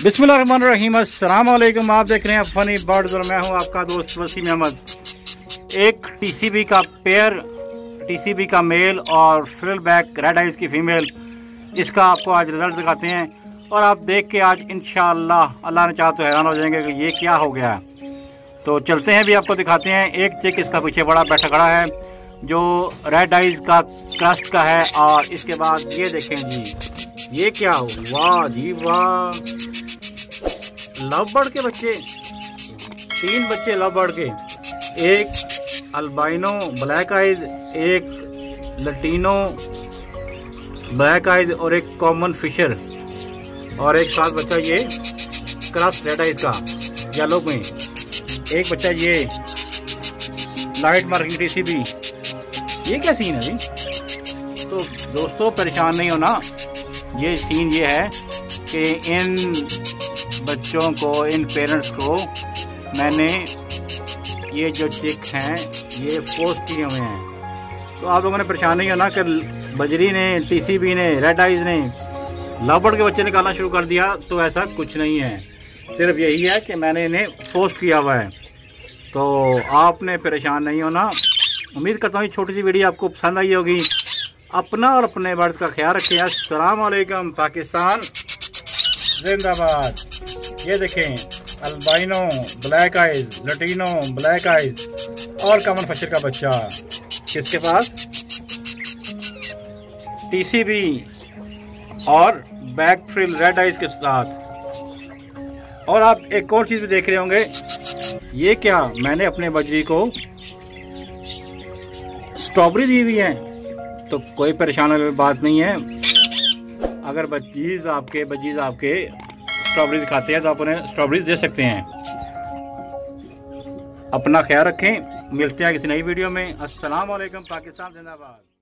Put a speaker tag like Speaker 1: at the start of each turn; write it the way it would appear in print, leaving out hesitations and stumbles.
Speaker 1: बिस्मिल्लाहिर्रहमानिर्रहीम, अस्सलाम वालेकुम। आप देख रहे हैं फनी बर्ड्स और मैं हूं आपका दोस्त वसीम अहमद। एक टीसीबी का पेयर, टीसीबी का मेल और फ्रिल बैक रेड आइज की फीमेल, इसका आपको आज रिजल्ट दिखाते हैं। और आप देख के आज इंशाअल्लाह अल्लाह ने चाहा तो हैरान हो जाएंगे कि ये क्या हो गया। तो चलते हैं, भी आपको दिखाते हैं। एक चिक इसका पीछे बड़ा बैठा खड़ा है जो रेड आइज का क्रस्ट का है। और इसके बाद ये देखें जी, ये क्या हो, वाह जी वाह, लव बर्ड के बच्चे, 3 बच्चे लव बर्ड के, एक अल्बाइनो ब्लैक आइज, एक लटीनो ब्लैक आइज और एक कॉमन फिशर, और एक साथ बच्चा ये क्रस्ट रेड आइज का येलो में, एक बच्चा ये लाइट मार्किंग टीसीबी। ये क्या सीन है जी? तो दोस्तों परेशान नहीं होना, ये सीन ये है कि इन बच्चों को, इन पेरेंट्स को मैंने ये जो चिक्स हैं ये पोस्ट किए हुए हैं। तो आप लोगों ने परेशान नहीं होना कि बजरी ने, टीसीबी ने, रेड आइज ने लव बर्ड के बच्चे निकालना शुरू कर दिया, तो ऐसा कुछ नहीं है। सिर्फ यही है कि मैंने इन्हें पोस्ट किया हुआ है। तो आपने परेशान नहीं होना। उम्मीद करता हूँ छोटी सी वीडियो आपको पसंद आई होगी। अपना और अपने बर्ड्स का ख्याल रखें। अस्सलाम वालेकुम, पाकिस्तान जिंदाबाद। ये देखें, albino black eyes, Latino black eyes और कॉमन फिशर का बच्चा, किसके पास टीसीबी और बैक फ्रिल रेड आइज के साथ। और आप एक और चीज भी देख रहे होंगे, ये क्या, मैंने अपने बजरी को स्ट्रॉबेरी दी हुई है। तो कोई परेशान वाली बात नहीं है। अगर बजीज आपके स्ट्रॉबेरीज खाते हैं तो आप उन्हें स्ट्रॉबेरीज दे सकते हैं। अपना ख्याल रखें, मिलते हैं किसी नई वीडियो में। अस्सलाम वालेकुम, पाकिस्तान जिंदाबाद।